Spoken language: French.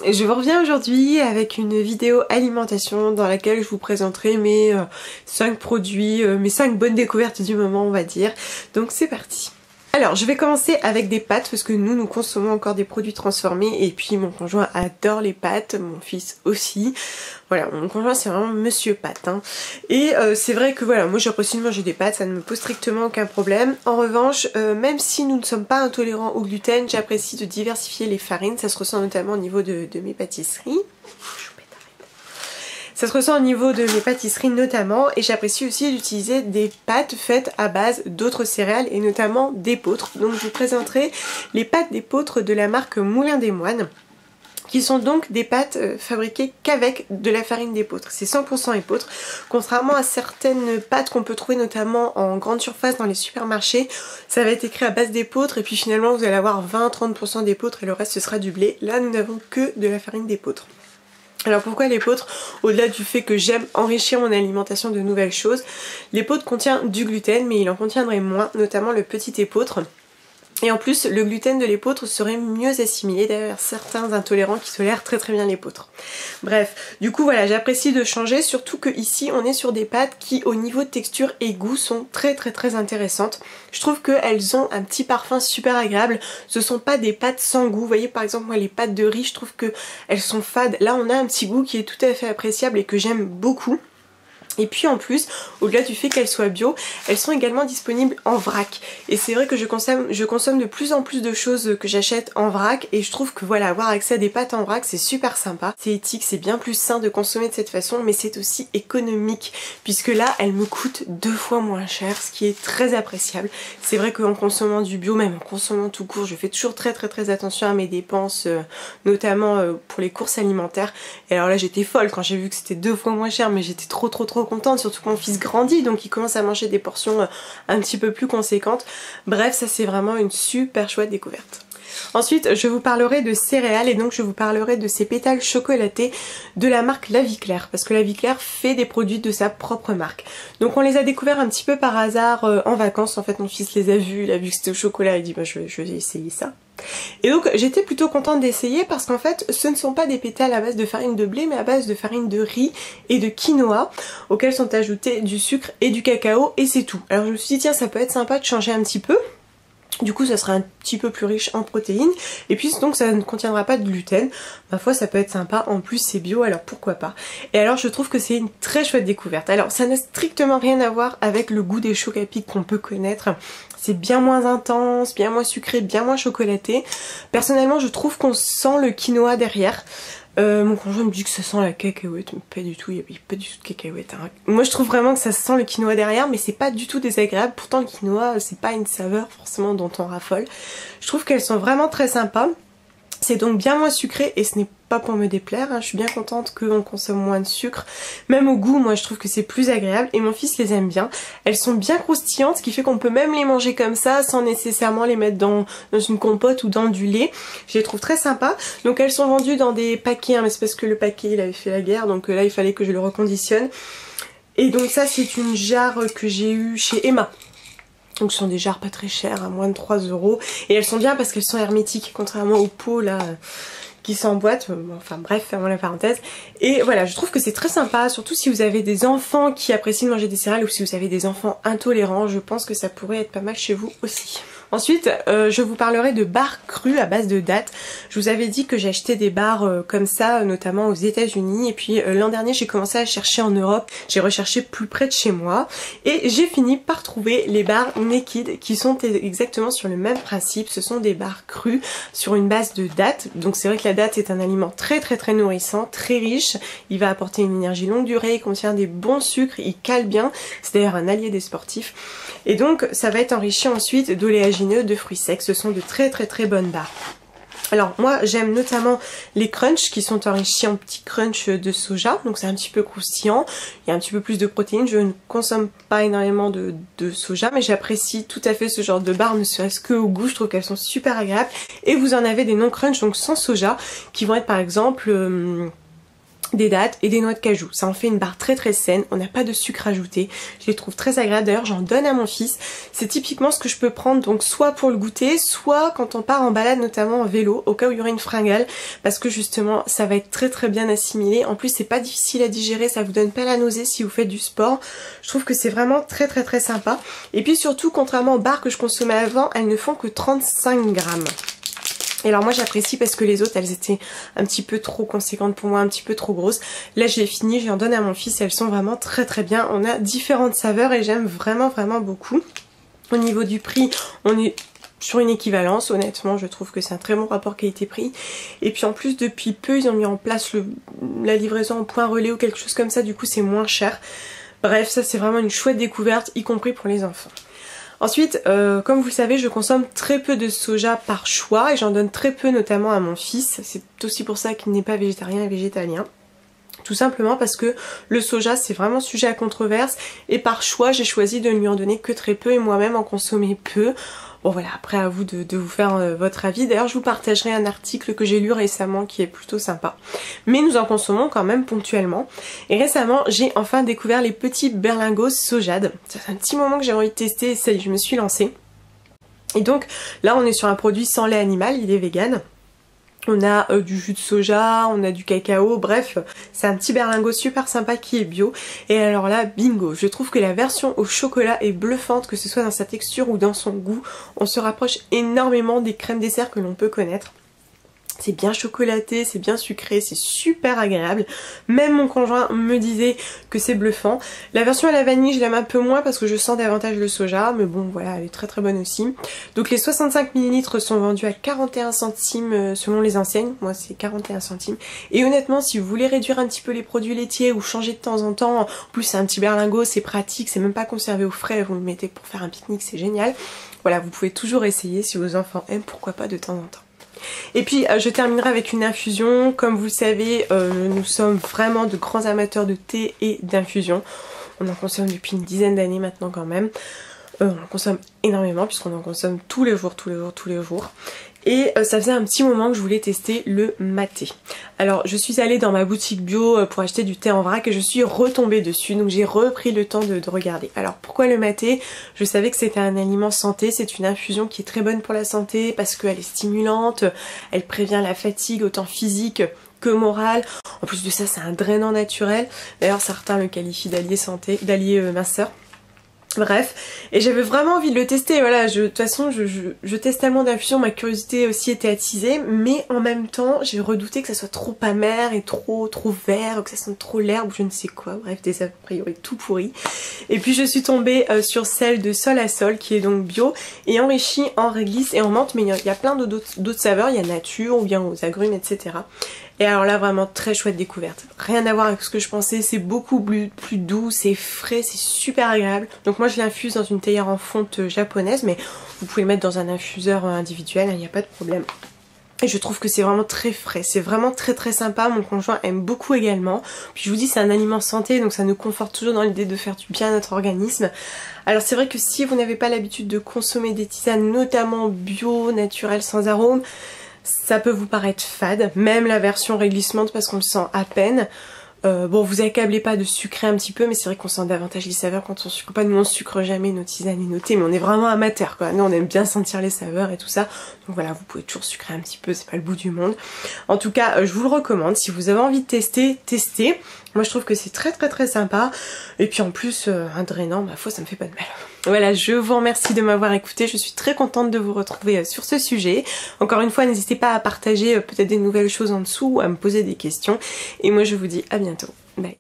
Je vous reviens aujourd'hui avec une vidéo alimentation dans laquelle je vous présenterai mes 5 produits, mes 5 bonnes découvertes du moment on va dire. Donc c'est parti. Alors je vais commencer avec des pâtes parce que nous consommons encore des produits transformés et puis mon conjoint adore les pâtes, mon fils aussi. Voilà, mon conjoint c'est vraiment monsieur pâtes hein. Et c'est vrai que voilà, moi j'apprécie de manger des pâtes, ça ne me pose strictement aucun problème. En revanche, même si nous ne sommes pas intolérants au gluten, j'apprécie de diversifier les farines, ça se ressent notamment au niveau de mes pâtisseries. Ça se ressent au niveau de mes pâtisseries notamment, et j'apprécie aussi d'utiliser des pâtes faites à base d'autres céréales et notamment d'épeautre. Donc je vous présenterai les pâtes d'épeautre de la marque Moulin des Moines, qui sont donc des pâtes fabriquées qu'avec de la farine d'épeautre. C'est 100% épeautre, contrairement à certaines pâtes qu'on peut trouver notamment en grande surface dans les supermarchés. Ça va être écrit à base d'épeautre et puis finalement vous allez avoir 20-30% d'épeautre et le reste ce sera du blé. Là nous n'avons que de la farine d'épeautre. Alors pourquoi l'épeautre? Au-delà du fait que j'aime enrichir mon alimentation de nouvelles choses, l'épeautre contient du gluten mais il en contiendrait moins, notamment le petit épeautre. Et en plus, le gluten de l'épeautre serait mieux assimilé, d'ailleurs certains intolérants qui tolèrent très bien l'épeautre. Bref, du coup voilà, j'apprécie de changer, surtout que ici on est sur des pâtes qui au niveau de texture et goût sont très intéressantes. Je trouve qu'elles ont un petit parfum super agréable, ce sont pas des pâtes sans goût. Vous voyez par exemple moi les pâtes de riz, je trouve qu'elles sont fades. Là on a un petit goût qui est tout à fait appréciable et que j'aime beaucoup. Et puis en plus, au-delà du fait qu'elles soient bio, elles sont également disponibles en vrac. Et c'est vrai que je consomme de plus en plus de choses que j'achète en vrac et je trouve que voilà, avoir accès à des pâtes en vrac c'est super sympa. C'est éthique, c'est bien plus sain de consommer de cette façon, mais c'est aussi économique puisque là elles me coûtent 2 fois moins cher, ce qui est très appréciable. C'est vrai qu'en consommant du bio, même en consommant tout court, je fais toujours très attention à mes dépenses, notamment pour les courses alimentaires. Et alors là j'étais folle quand j'ai vu que c'était 2 fois moins cher, mais j'étais trop contente, surtout que mon fils grandit donc il commence à manger des portions un petit peu plus conséquentes. Bref, ça c'est vraiment une super chouette découverte. Ensuite je vous parlerai de céréales et donc je vous parlerai de ces pétales chocolatés de la marque La Vie Claire, parce que La Vie Claire fait des produits de sa propre marque. Donc on les a découverts un petit peu par hasard en vacances, en fait mon fils les a vus, il a vu que c'était au chocolat, il dit bah je vais essayer ça. Et donc j'étais plutôt contente d'essayer parce qu'en fait ce ne sont pas des pétales à base de farine de blé mais à base de farine de riz et de quinoa auxquels sont ajoutés du sucre et du cacao et c'est tout. Alors je me suis dit tiens ça peut être sympa de changer un petit peu. Du coup ça sera un petit peu plus riche en protéines et puis donc ça ne contiendra pas de gluten. Ma foi ça peut être sympa, en plus c'est bio alors pourquoi pas. Et alors je trouve que c'est une très chouette découverte. Alors ça n'a strictement rien à voir avec le goût des chocs à pic qu'on peut connaître. C'est bien moins intense, bien moins sucré, bien moins chocolaté. Personnellement je trouve qu'on sent le quinoa derrière. Mon conjoint me dit que ça sent la cacahuète, mais pas du tout, il n'y a pas du tout de cacahuète. Hein. Moi je trouve vraiment que ça sent le quinoa derrière, mais c'est pas du tout désagréable. Pourtant le quinoa c'est pas une saveur forcément dont on raffole. Je trouve qu'elles sont vraiment très sympas. C'est donc bien moins sucré et ce n'est pas pour me déplaire, hein. Je suis bien contente qu'on consomme moins de sucre. Même au goût, moi je trouve que c'est plus agréable et mon fils les aime bien. Elles sont bien croustillantes, ce qui fait qu'on peut même les manger comme ça sans nécessairement les mettre dans une compote ou dans du lait. Je les trouve très sympas. Donc elles sont vendues dans des paquets, hein, mais c'est parce que le paquet il avait fait la guerre, donc là il fallait que je le reconditionne. Et donc ça c'est une jarre que j'ai eue chez Emma. Donc ce sont des jarres pas très chères, à moins de 3 €. Et elles sont bien parce qu'elles sont hermétiques, contrairement aux pots là qui s'emboîtent. Enfin bref, fermons la parenthèse. Et voilà, je trouve que c'est très sympa, surtout si vous avez des enfants qui apprécient de manger des céréales ou si vous avez des enfants intolérants, je pense que ça pourrait être pas mal chez vous aussi. Ensuite, je vous parlerai de barres crues à base de dattes. Je vous avais dit que j'achetais des barres comme ça, notamment aux États-Unis. Et puis l'an dernier, j'ai commencé à chercher en Europe. J'ai recherché plus près de chez moi. Et j'ai fini par trouver les barres Naked qui sont exactement sur le même principe. Ce sont des barres crues sur une base de dattes. Donc c'est vrai que la date est un aliment très nourrissant, très riche. Il va apporter une énergie longue durée, il contient des bons sucres, il cale bien. C'est d'ailleurs un allié des sportifs. Et donc ça va être enrichi ensuite d'oléagineux, de fruits secs. Ce sont de très bonnes barres. Alors moi j'aime notamment les crunchs qui sont enrichis en petits crunchs de soja, donc c'est un petit peu croustillant, il y a un petit peu plus de protéines. Je ne consomme pas énormément de soja mais j'apprécie tout à fait ce genre de barres, ne serait-ce que au goût, je trouve qu'elles sont super agréables. Et vous en avez des non crunch, donc sans soja, qui vont être par exemple des dattes et des noix de cajou. Ça en fait une barre très très saine, on n'a pas de sucre ajouté. Je les trouve très agréables, d'ailleurs j'en donne à mon fils. C'est typiquement ce que je peux prendre donc soit pour le goûter, soit quand on part en balade, notamment en vélo, au cas où il y aurait une fringale, parce que justement ça va être très très bien assimilé. En plus c'est pas difficile à digérer, ça vous donne pas la nausée si vous faites du sport. Je trouve que c'est vraiment très très très sympa. Et puis surtout, contrairement aux barres que je consommais avant, elles ne font que 35 grammes. Et alors moi j'apprécie parce que les autres elles étaient un petit peu trop conséquentes pour moi, un petit peu trop grosses. Là je les finis, je les en donne à mon fils, elles sont vraiment très très bien. On a différentes saveurs et j'aime vraiment vraiment beaucoup. Au niveau du prix, on est sur une équivalence, honnêtement je trouve que c'est un très bon rapport qualité-prix. Et puis en plus depuis peu ils ont mis en place la livraison en point relais ou quelque chose comme ça, du coup c'est moins cher. Bref, ça c'est vraiment une chouette découverte, y compris pour les enfants. Ensuite, comme vous le savez, je consomme très peu de soja par choix et j'en donne très peu notamment à mon fils. C'est aussi pour ça qu'il n'est pas végétarien et végétalien. Tout simplement parce que le soja c'est vraiment sujet à controverse et par choix j'ai choisi de ne lui en donner que très peu et moi-même en consommer peu. Bon voilà, après à vous de vous faire votre avis. D'ailleurs je vous partagerai un article que j'ai lu récemment qui est plutôt sympa. Mais nous en consommons quand même ponctuellement. Et récemment j'ai enfin découvert les petits berlingots sojades. Ça fait un petit moment que j'ai envie de tester et ça y est, je me suis lancée. Et donc là on est sur un produit sans lait animal, il est vegan. On a du jus de soja, on a du cacao, bref, c'est un petit berlingot super sympa qui est bio. Et alors là, bingo, je trouve que la version au chocolat est bluffante, que ce soit dans sa texture ou dans son goût. On se rapproche énormément des crèmes dessert que l'on peut connaître. C'est bien chocolaté, c'est bien sucré, c'est super agréable. Même mon conjoint me disait que c'est bluffant. La version à la vanille, je l'aime un peu moins parce que je sens davantage le soja. Mais bon, voilà, elle est très très bonne aussi. Donc les 65 ml sont vendus à 41 centimes selon les enseignes. Moi, c'est 41 centimes. Et honnêtement, si vous voulez réduire un petit peu les produits laitiers ou changer de temps en temps, en plus c'est un petit berlingot, c'est pratique, c'est même pas conservé au frais. Vous le mettez pour faire un pique-nique, c'est génial. Voilà, vous pouvez toujours essayer si vos enfants aiment, pourquoi pas de temps en temps. Et puis je terminerai avec une infusion. Comme vous le savez, nous sommes vraiment de grands amateurs de thé et d'infusion. On en consomme depuis une dizaine d'années maintenant quand même. On en consomme énormément puisqu'on en consomme tous les jours. Et ça faisait un petit moment que je voulais tester le maté. Alors je suis allée dans ma boutique bio pour acheter du thé en vrac et je suis retombée dessus. Donc j'ai repris le temps de regarder. Alors pourquoi le maté? Je savais que c'était un aliment santé. C'est une infusion qui est très bonne pour la santé parce qu'elle est stimulante. Elle prévient la fatigue autant physique que morale. En plus de ça, c'est un drainant naturel. D'ailleurs certains le qualifient d'allié santé, d'allié minceur. Bref, et j'avais vraiment envie de le tester, voilà, de toute façon je teste tellement d'infusions, ma curiosité aussi était attisée, mais en même temps j'ai redouté que ça soit trop amer et trop vert, que ça sente trop l'herbe ou je ne sais quoi, bref, des a priori tout pourri. Et puis je suis tombée sur celle de Sol à Sol qui est donc bio et enrichie en réglisse et en menthe, mais il y a plein d'autres saveurs, il y a nature ou bien aux agrumes, etc. Et alors là vraiment très chouette découverte. Rien à voir avec ce que je pensais, c'est beaucoup plus doux, c'est frais, c'est super agréable. Donc moi je l'infuse dans une théière en fonte japonaise, mais vous pouvez le mettre dans un infuseur individuel, il n'y a pas de problème. Et je trouve que c'est vraiment très frais, c'est vraiment très très sympa, mon conjoint aime beaucoup également. Puis je vous dis c'est un aliment santé donc ça nous conforte toujours dans l'idée de faire du bien à notre organisme. Alors c'est vrai que si vous n'avez pas l'habitude de consommer des tisanes, notamment bio, naturelles, sans arôme, ça peut vous paraître fade, même la version réglissante parce qu'on le sent à peine. Bon, vous accablez pas de sucrer un petit peu, mais c'est vrai qu'on sent davantage les saveurs quand on sucre pas. Nous on sucre jamais nos tisanes et nos thés, mais on est vraiment amateurs quoi. Nous on aime bien sentir les saveurs et tout ça. Donc voilà, vous pouvez toujours sucrer un petit peu, c'est pas le bout du monde. En tout cas, je vous le recommande. Si vous avez envie de tester, testez. Moi je trouve que c'est très très très sympa. Et puis en plus, un drainant, ma foi, ça me fait pas de mal. Voilà, je vous remercie de m'avoir écouté. Je suis très contente de vous retrouver sur ce sujet. Encore une fois, n'hésitez pas à partager peut-être des nouvelles choses en dessous ou à me poser des questions. Et moi je vous dis à bientôt. Bye.